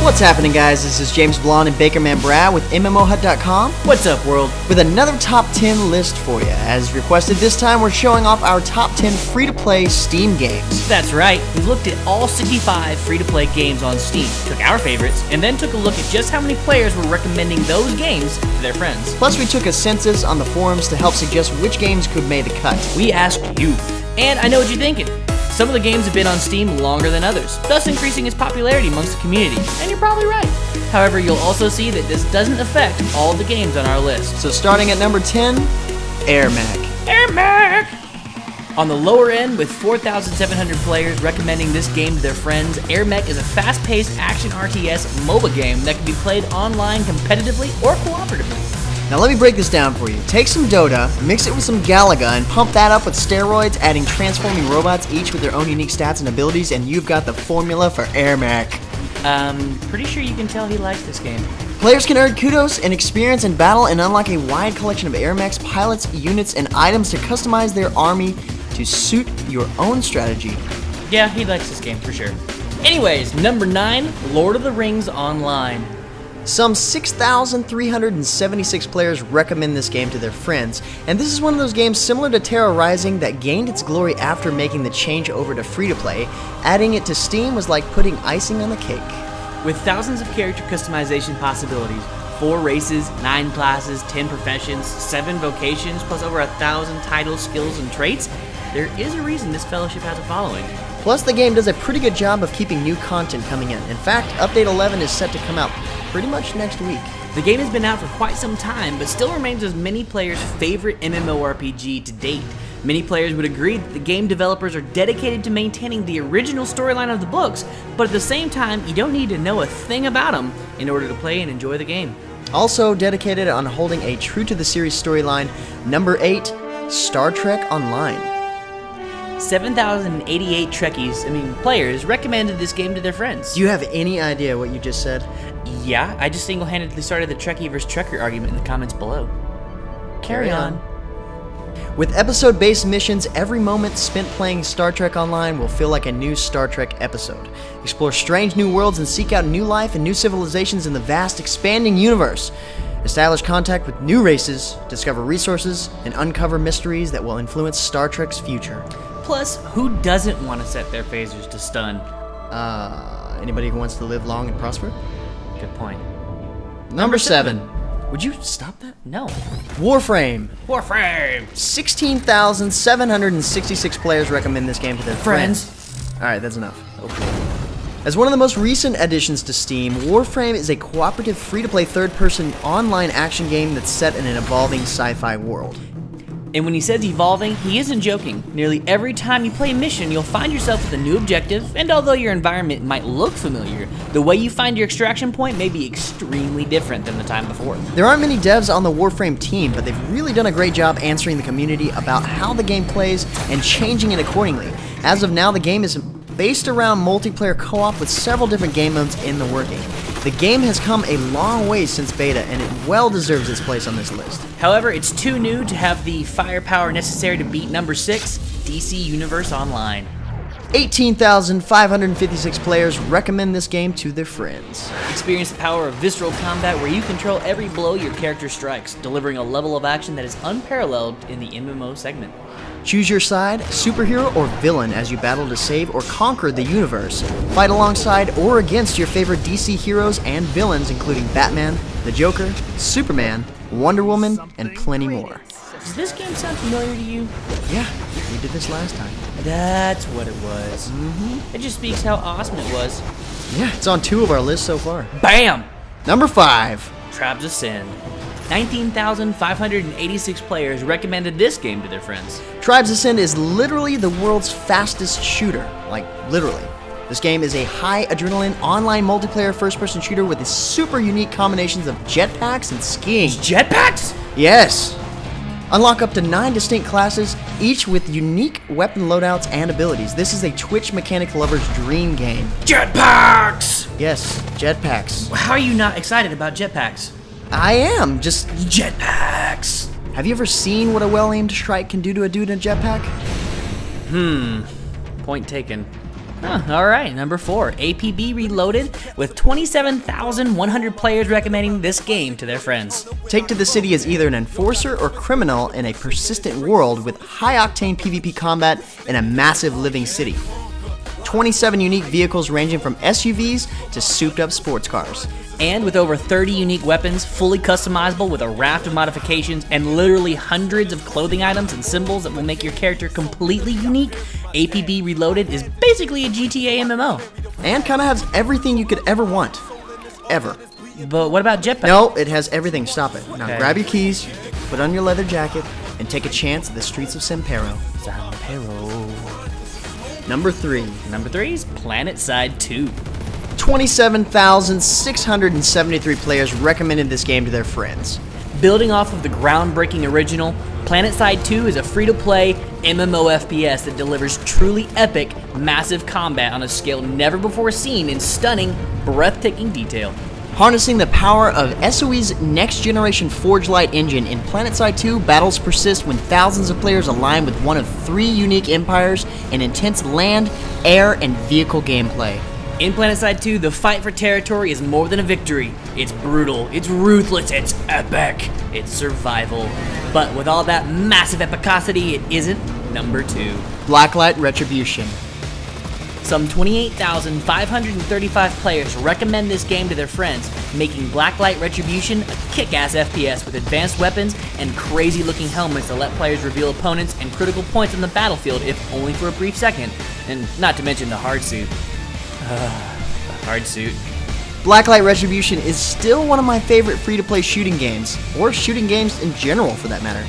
What's happening, guys? This is James Blonde and Bakerman Brad with MMOHut.com. What's up, world? With another top 10 list for you. As requested this time, we're showing off our top 10 free-to-play Steam games. That's right. We looked at all 65 free-to-play games on Steam, took our favorites, and then took a look at just how many players were recommending those games to their friends. Plus, we took a census on the forums to help suggest which games could make the cut. We asked you, and I know what you're thinking. Some of the games have been on Steam longer than others, thus increasing its popularity amongst the community, and you're probably right. However, you'll also see that this doesn't affect all the games on our list. So starting at number 10, Airmech. Airmech! On the lower end, with 4,700 players recommending this game to their friends, Airmech is a fast-paced action RTS MOBA game that can be played online competitively or cooperatively. Now let me break this down for you. Take some Dota, mix it with some Galaga, and pump that up with steroids, adding transforming robots, each with their own unique stats and abilities, and you've got the formula for Airmech. Pretty sure you can tell he likes this game. Players can earn kudos and experience in battle and unlock a wide collection of Airmechs, pilots, units, and items to customize their army to suit your own strategy. Yeah, he likes this game for sure. Anyways, number 9, Lord of the Rings Online. Some 6,376 players recommend this game to their friends, and this is one of those games similar to Terra Rising that gained its glory after making the change over to free-to-play. Adding it to Steam was like putting icing on the cake. With thousands of character customization possibilities, 4 races, 9 classes, 10 professions, 7 vocations, plus over 1,000 titles, skills, and traits, there is a reason this fellowship has a following. Plus, the game does a pretty good job of keeping new content coming in. In fact, Update 11 is set to come out pretty much next week. The game has been out for quite some time, but still remains as many players' favorite MMORPG to date. Many players would agree that the game developers are dedicated to maintaining the original storyline of the books, but at the same time, you don't need to know a thing about them in order to play and enjoy the game. Also dedicated on holding a true-to-the-series storyline, number 8, Star Trek Online. 7,088 players recommended this game to their friends. Do you have any idea what you just said? Yeah, I just single-handedly started the Trekkie vs. Trekker argument in the comments below. Carry on. With episode-based missions, every moment spent playing Star Trek Online will feel like a new Star Trek episode. Explore strange new worlds and seek out new life and new civilizations in the vast, expanding universe. Establish contact with new races, discover resources, and uncover mysteries that will influence Star Trek's future. Plus, who doesn't want to set their phasers to stun? Anybody who wants to live long and prosper? Good point. Number 7. Would you stop that? No. Warframe. Warframe! 16,766 players recommend this game to their friends. Alright, that's enough. Okay. As one of the most recent additions to Steam, Warframe is a cooperative free-to-play third-person online action game that's set in an evolving sci-fi world. And when he says evolving, he isn't joking. Nearly every time you play a mission, you'll find yourself with a new objective, and although your environment might look familiar, the way you find your extraction point may be extremely different than the time before. There aren't many devs on the Warframe team, but they've really done a great job answering the community about how the game plays and changing it accordingly. As of now, the game is based around multiplayer co-op with several different game modes in the working. The game has come a long way since beta, and it well deserves its place on this list. However, it's too new to have the firepower necessary to beat number 6, DC Universe Online. 18,556 players recommend this game to their friends. Experience the power of visceral combat where you control every blow your character strikes, delivering a level of action that is unparalleled in the MMO segment. Choose your side, superhero or villain, as you battle to save or conquer the universe. Fight alongside or against your favorite DC heroes and villains, including Batman, the Joker, Superman, Wonder Woman, and plenty more. Does this game sound familiar to you? Yeah, we did this last time. That's what it was. It just speaks how awesome it was. Yeah, it's on 2 of our lists so far. BAM! Number 5. Tribes Ascend. 19,586 players recommended this game to their friends. Tribes Ascend is literally the world's fastest shooter. Like, literally. This game is a high adrenaline online multiplayer first-person shooter with super unique combinations of jetpacks and skiing. Jetpacks? Yes! Unlock up to 9 distinct classes, each with unique weapon loadouts and abilities. This is a Twitch mechanic lover's dream game. Jetpacks! Yes, jetpacks. How are you not excited about jetpacks? I am, just jetpacks. Have you ever seen what a well-aimed strike can do to a dude in a jetpack? Point taken. Alright, number 4, APB Reloaded, with 27,100 players recommending this game to their friends. Take to the city as either an enforcer or criminal in a persistent world with high-octane PvP combat in a massive living city. 27 unique vehicles ranging from SUVs to souped-up sports cars. And with over 30 unique weapons, fully customizable with a raft of modifications and literally hundreds of clothing items and symbols that will make your character completely unique, APB Reloaded is basically a GTA MMO. And kind of has everything you could ever want. Ever. But what about jetpack? No, it has everything. Stop it. Now Okay. grab your keys, put on your leather jacket, and take a chance at the streets of Sempero. Number 3. Number 3 is PlanetSide 2. 27,673 players recommended this game to their friends. Building off of the groundbreaking original, PlanetSide 2 is a free-to-play MMOFPS that delivers truly epic, massive combat on a scale never before seen in stunning, breathtaking detail. Harnessing the power of SOE's next-generation Forge Light engine, in PlanetSide 2, battles persist when thousands of players align with one of 3 unique empires and intense land, air, and vehicle gameplay. In PlanetSide 2, the fight for territory is more than a victory. It's brutal, it's ruthless, it's epic, it's survival. But with all that massive epicosity, it isn't number 2. Blacklight Retribution. Some 28,535 players recommend this game to their friends, making Blacklight Retribution a kick-ass FPS with advanced weapons and crazy-looking helmets that let players reveal opponents and critical points on the battlefield, if only for a brief second. And not to mention the hard suit. The hard suit. Blacklight Retribution is still one of my favorite free-to-play shooting games, or shooting games in general for that matter.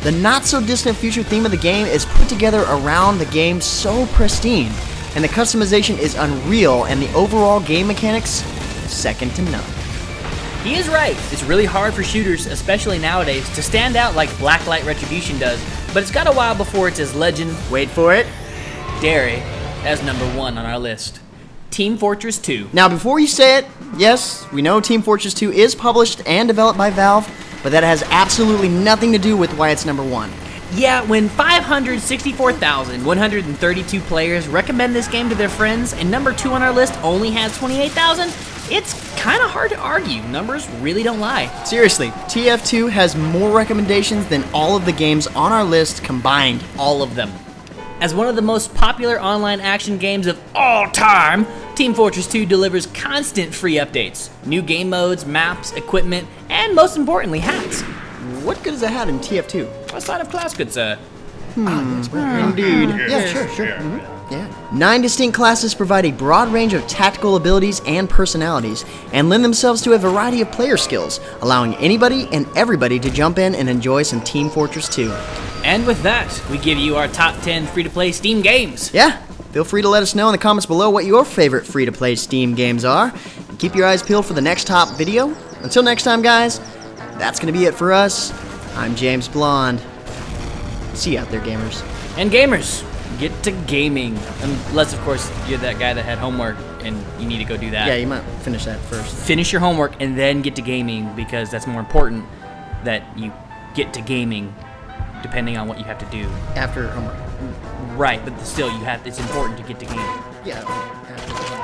The not-so-distant future theme of the game is put together around the game so pristine, and the customization is unreal, and the overall game mechanics, second to none. He is right. It's really hard for shooters, especially nowadays, to stand out like Blacklight Retribution does, but it's got a while before it's as legend, Wait for it. dairy, as number 1 on our list. Team Fortress 2. Now, before you say it, yes, we know Team Fortress 2 is published and developed by Valve, but that has absolutely nothing to do with why it's number 1. Yeah, when 564,132 players recommend this game to their friends, and number 2 on our list only has 28,000, it's kind of hard to argue. Numbers really don't lie. Seriously, TF2 has more recommendations than all of the games on our list combined. All of them. As one of the most popular online action games of all time, Team Fortress 2 delivers constant free updates, new game modes, maps, equipment, and most importantly, hats. What good is a hat in TF2? What side of class good, sir? Indeed. Yeah, sure. Yeah. 9 distinct classes provide a broad range of tactical abilities and personalities, and lend themselves to a variety of player skills, allowing anybody and everybody to jump in and enjoy some Team Fortress 2. And with that, we give you our top 10 free-to-play Steam games. Yeah, feel free to let us know in the comments below what your favorite free-to-play Steam games are, and keep your eyes peeled for the next top video. Until next time, guys, that's going to be it for us. I'm James Blonde. See you out there, gamers. And gamers, get to gaming. Unless, of course, you're that guy that had homework and you need to go do that. Yeah, you might finish that first. Finish your homework and then get to gaming, because that's more important that you get to gaming depending on what you have to do. After homework. Right, but still, it's important to get to gaming. Yeah, after